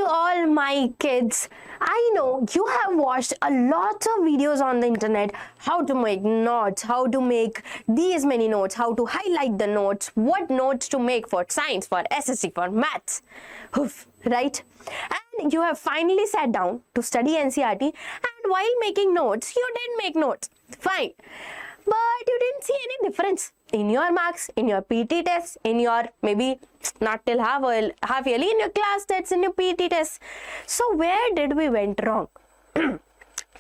to all my kids. I know you have watched a lot of videos on the internet, how to make notes, how to make these many notes, how to highlight the notes, what notes to make for science, for SSC, for maths, right? And you have finally sat down to study NCERT, and while making notes, you did make notes, fine. But you didn't see any difference in your marks, in your PT tests, in your maybe not till half yearly, in your class tests, in your PT tests. So where did we went wrong?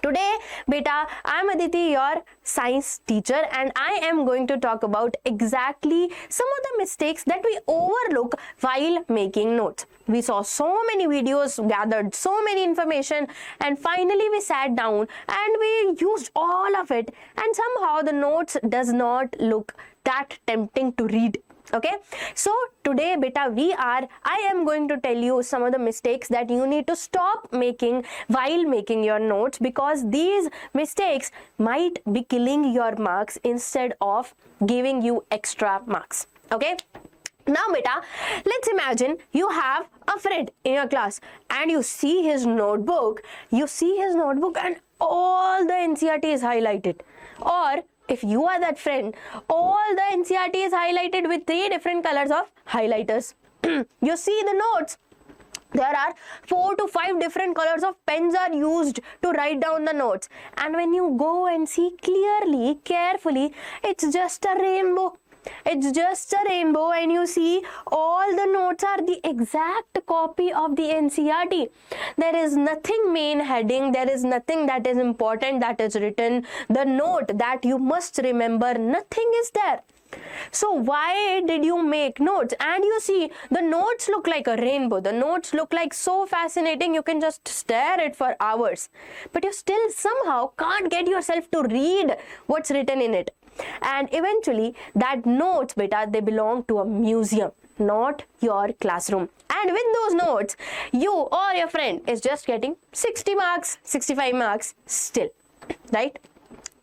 Today, beta, I am Aditi, your science teacher, and I am going to talk about exactly some of the mistakes that we overlook while making notes. We saw so many videos, gathered so many information, and finally we sat down and we used all of it, and somehow the notes does not look that tempting to read. Okay, so today beta I am going to tell you some of the mistakes that you need to stop making while making your notes, because these mistakes might be killing your marks instead of giving you extra marks. Okay, now beta, let's imagine you have a friend in your class and you see his notebook and all the NCERT is highlighted, or if you are that friend, all the NCERT is highlighted with 3 different colors of highlighters. You see the notes, there are 4 to 5 different colors of pens are used to write down the notes, and when you go and see clearly, carefully, it's just a rainbow. It's just a rainbow, and you see all the notes are the exact copy of the NCERT. There is nothing main heading, there is nothing that is important that is written, the note that you must remember, nothing is there. So why did you make notes? And you see the notes look like a rainbow, the notes look like so fascinating, you can just stare at it for hours, but you still somehow can't get yourself to read what's written in it. And eventually that notes beta, they belong to a museum, not your classroom. And with those notes, you or your friend is just getting 60 marks, 65 marks still, right?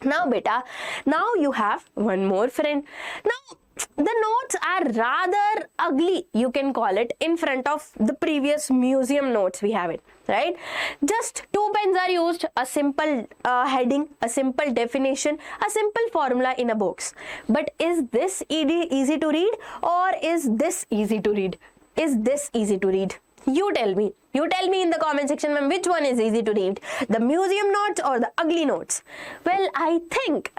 Now beta, now you have one more friend. Now the notes are rather ugly, you can call it, in front of the previous museum notes we have it, right? Just 2 pens are used, a simple heading, a simple definition, a simple formula in a box. But is this easy to read, or is this easy to read? Is this easy to read? You tell me. You tell me in the comment section, ma'am, which one is easy to read? The museum notes or the ugly notes? Well, I think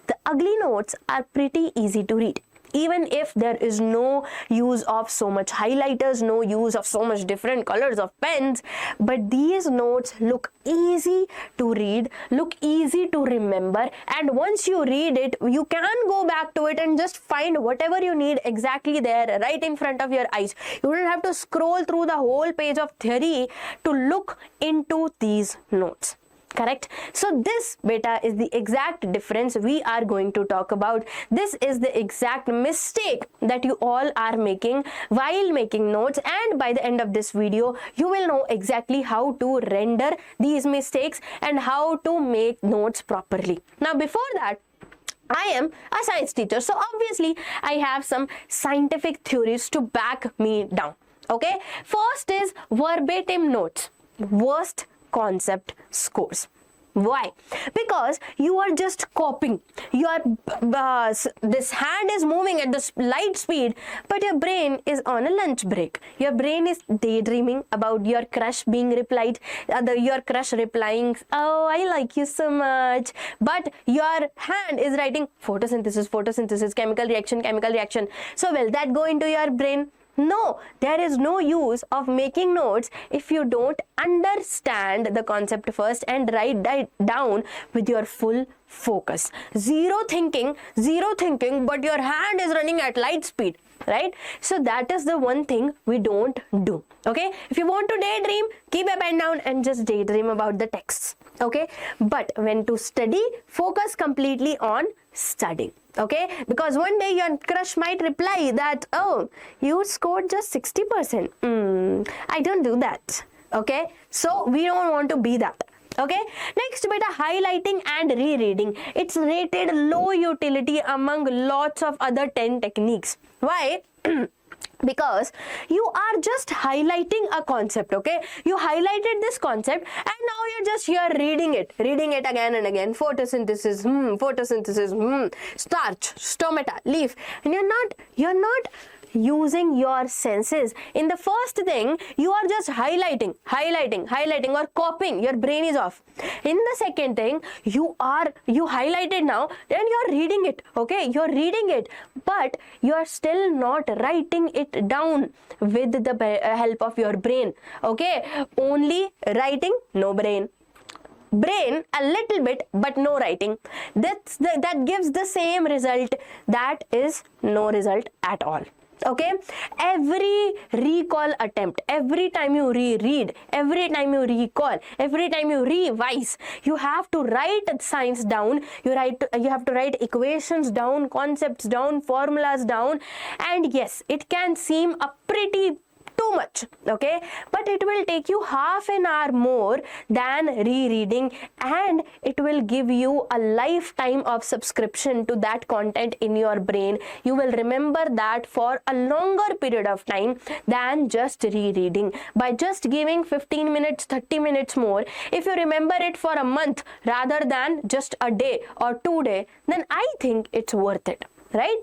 the ugly notes are pretty easy to read, even if there is no use of so much highlighters, no use of so much different colors of pens. But these notes look easy to read, look easy to remember, and once you read it, you can go back to it and just find whatever you need exactly there, right in front of your eyes. You don't have to scroll through the whole page of theory to look into these notes. Correct? So this beta is the exact difference we are going to talk about. This is the exact mistake that you all are making while making notes, and by the end of this video you will know exactly how to render these mistakes and how to make notes properly. Now before that, I am a science teacher, so obviously I have some scientific theories to back me down. Okay, first is verbatim notes, worst concept scores. Why? Because you are just copying. This hand is moving at the light speed, but your brain is on a lunch break. Your brain is daydreaming about your crush being replied, your crush replying, "Oh, I like you so much." But your hand is writing photosynthesis, chemical reaction. So will that go into your brain? No, there is no use of making notes if you don't understand the concept first and write that down with your full focus. Zero thinking, but your hand is running at light speed, right? So that is the one thing we don't do. Okay, if you want to daydream, keep a pen down and just daydream about the texts. Okay, but when to study, focus completely on studying. Okay, because one day your crush might reply that, "Oh, you scored just 60%. I don't do that." Okay, so we don't want to be that. Okay, next beta, highlighting and rereading. It's rated low utility among lots of other 10 techniques. Why? because you are just highlighting a concept. Okay, you highlighted this concept and now you're just here reading it again and again. Photosynthesis, photosynthesis, starch, stomata, leaf, and you're not using your senses. In the first thing, you are just highlighting or copying. Your brain is off. In the second thing, you highlighted now, then you're reading it. Okay, you're reading it, but you're still not writing it down with the help of your brain. Okay, only writing, no brain. Brain a little bit, but no writing. That gives the same result. That is no result at all. Okay, every recall attempt, every time you reread, every time you recall, every time you revise, you have to write science down. You have to write equations down, concepts down, formulas down. And yes, it can seem a pretty too much, okay, but it will take you half an hour more than rereading, and it will give you a lifetime of subscription to that content in your brain. You will remember that for a longer period of time than just rereading. By just giving 15 minutes, 30 minutes more, if you remember it for a month rather than just a day or 2 days, then I think it's worth it, right?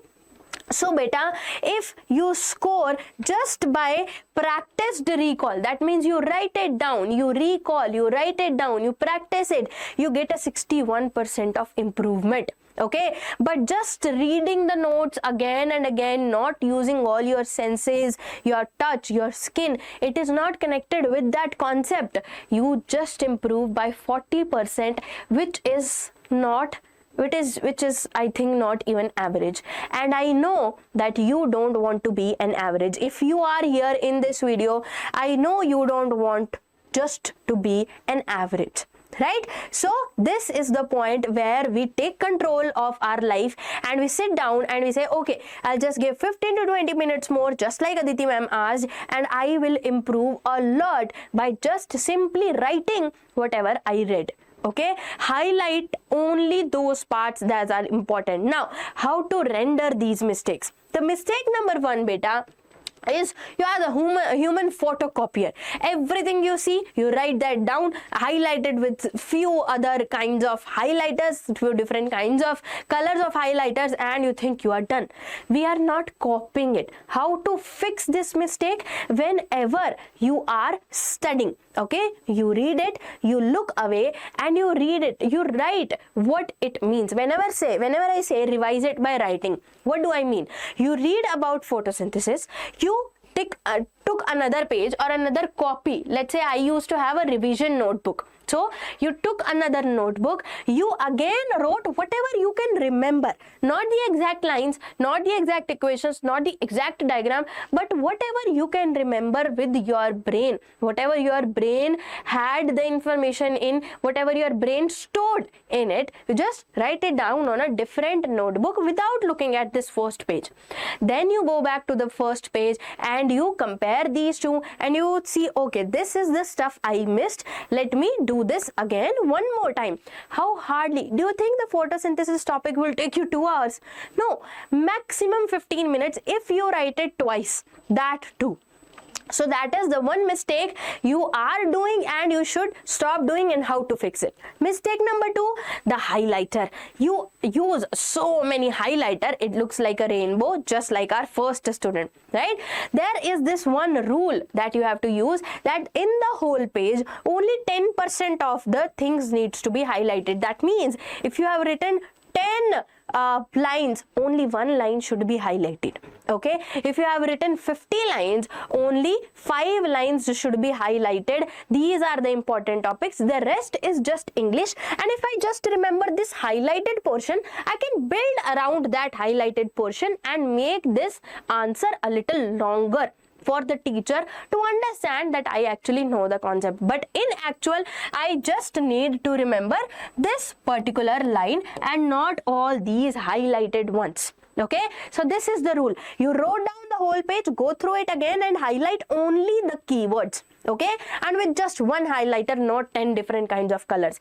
So beta, if you score just by practiced recall, that means you write it down, you recall, you write it down, you practice it, you get a 61% of improvement. Okay, but just reading the notes again and again, not using all your senses, your touch, your skin, it is not connected with that concept. You just improve by 40%, which is I think not even average. And I know that you don't want to be an average. If you are here in this video, I know you don't want just to be an average, right? So this is the point where we take control of our life and we sit down and we say, okay, I'll just give 15 to 20 minutes more, just like Aditi Ma'am asked, and I will improve a lot by just simply writing whatever I read. Okay, highlight only those parts that are important. Now, how to render these mistakes? The mistake number 1, beta, is you are the human photocopier. Everything you see, you write that down, highlighted with few other kinds of highlighters, few different kinds of colors of highlighters, and you think you are done. We are not copying it. How to fix this mistake? Whenever you are studying, okay, you read it, you look away, and you read it, you write what it means. Whenever I say revise it by writing, what do I mean? You read about photosynthesis, you took another page or another copy. Let's say I used to have a revision notebook. So you took another notebook, you again wrote whatever you can remember, not the exact lines, not the exact equations, not the exact diagram, but whatever you can remember with your brain, whatever your brain had the information in, whatever your brain stored in it, you just write it down on a different notebook without looking at this first page. Then you go back to the first page and you compare these two and you would see, okay, this is the stuff I missed. Let me do this again one more time. How hardly do you think the photosynthesis topic will take you 2 hours? No, maximum 15 minutes if you write it twice, that too. So that is the one mistake you are doing and you should stop doing, and how to fix it. Mistake number 2, the highlighter. You use so many highlighter, it looks like a rainbow, just like our first student, right? There is this one rule that you have to use, that in the whole page, only 10% of the things needs to be highlighted. That means if you have written 10 lines, only 1 line should be highlighted. Okay, if you have written 50 lines, only 5 lines should be highlighted. These are the important topics. The rest is just English, and if I just remember this highlighted portion, I can build around that highlighted portion and make this answer a little longer for the teacher to understand that I actually know the concept. But in actual, I just need to remember this particular line and not all these highlighted ones. Okay, so this is the rule. You wrote down the whole page, go through it again and highlight only the keywords. Okay, and with just one highlighter, not 10 different kinds of colors.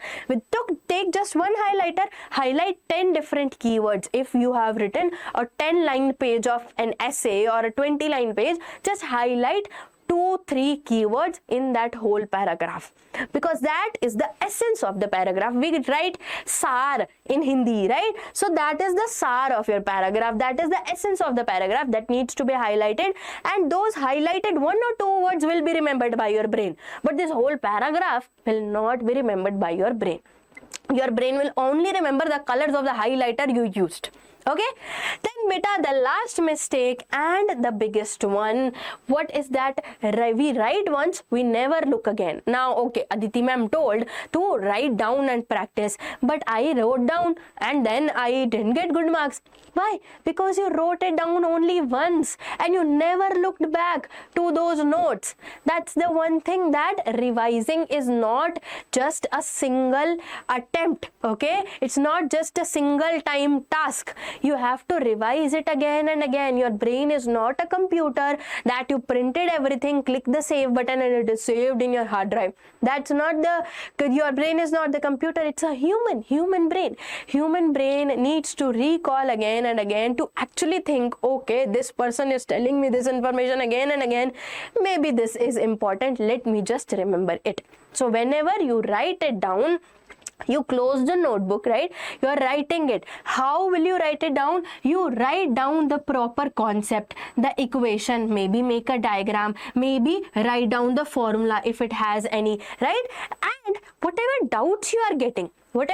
Take just one highlighter, highlight 10 different keywords. If you have written a 10-line page of an essay or a 20-line page, just highlight 2-3 keywords in that whole paragraph, because that is the essence of the paragraph. We write SAR in Hindi, right? So that is the SAR of your paragraph. That is the essence of the paragraph that needs to be highlighted, and those highlighted 1 or 2 words will be remembered by your brain, but this whole paragraph will not be remembered by your brain. Your brain will only remember the colors of the highlighter you used. Okay, then beta, the last mistake and the biggest one, what is that? We write once, we never look again. Now, okay, Aditi Ma'am told to write down and practice, but I wrote down and then I didn't get good marks. Why? Because you wrote it down only once and you never looked back to those notes. That's the one thing, that revising is not just a single attempt. Okay, it's not just a single time task. You have to revise it again and again. Your brain is not a computer that you printed everything, click the save button and it is saved in your hard drive. That's not your brain is not the computer. It's a human brain. Human brain needs to recall again and again to actually think, okay, this person is telling me this information again and again. Maybe this is important. Let me just remember it. So whenever you write it down, you close the notebook, right? You are writing it. How will you write it down? You write down the proper concept, the equation, maybe make a diagram, maybe write down the formula if it has any, right? And whatever doubts you are getting, why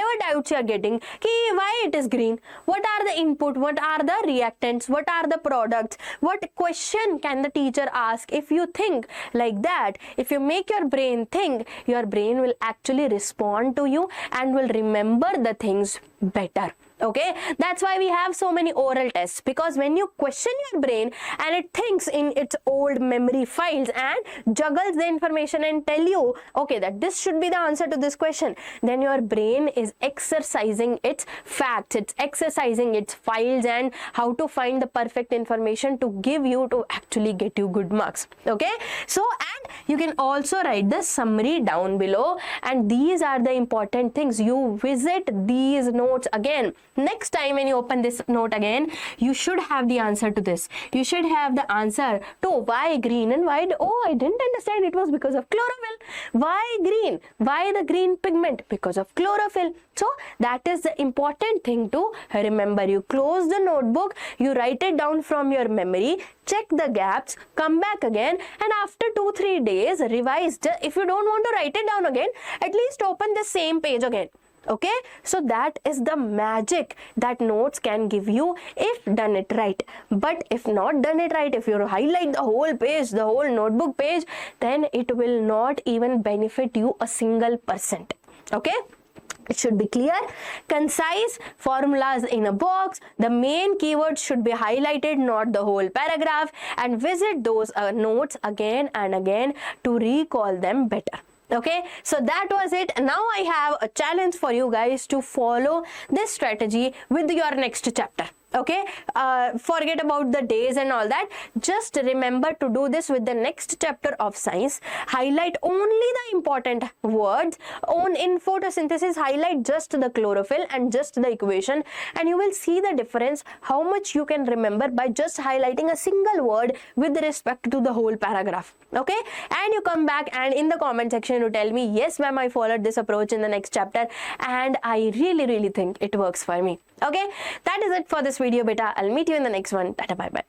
it is green, what are the input, what are the reactants, what are the products, what question can the teacher ask? If you think like that, if you make your brain think, your brain will actually respond to you and will remember the things better. Okay, that's why we have so many oral tests, because when you question your brain and it thinks in its old memory files and juggles the information and tell you, okay, that this should be the answer to this question, then your brain is exercising its facts, it's exercising its files and how to find the perfect information to give you to actually get you good marks. Okay, so and you can also write the summary down below, and these are the important things. You visit these notes again. Next time when you open this note again, you should have the answer to this. You should have the answer to why green and why, oh, I didn't understand, it was because of chlorophyll. Why green? Why the green pigment? Because of chlorophyll. So that is the important thing to remember. You close the notebook, you write it down from your memory, check the gaps, come back again, and after 2-3 days revise. If you don't want to write it down again, at least open the same page again. Okay, so that is the magic that notes can give you if done it right. But if not done it right, if you highlight the whole page, the whole notebook page, then it will not even benefit you a single %. Okay, it should be clear, concise, formulas in a box, the main keywords should be highlighted, not the whole paragraph, and visit those notes again and again to recall them better. Okay, so that was it. Now I have a challenge for you guys to follow this strategy with your next chapter. Okay, forget about the days and all that. Just remember to do this with the next chapter of science. Highlight only the important words. In photosynthesis, highlight just the chlorophyll and just the equation, and you will see the difference, how much you can remember by just highlighting a single word with respect to the whole paragraph. Okay, and you come back and in the comment section you tell me, yes ma'am, I followed this approach in the next chapter and I really think it works for me. Okay, that is it for this video beta. I'll meet you in the next one. Tata, bye bye.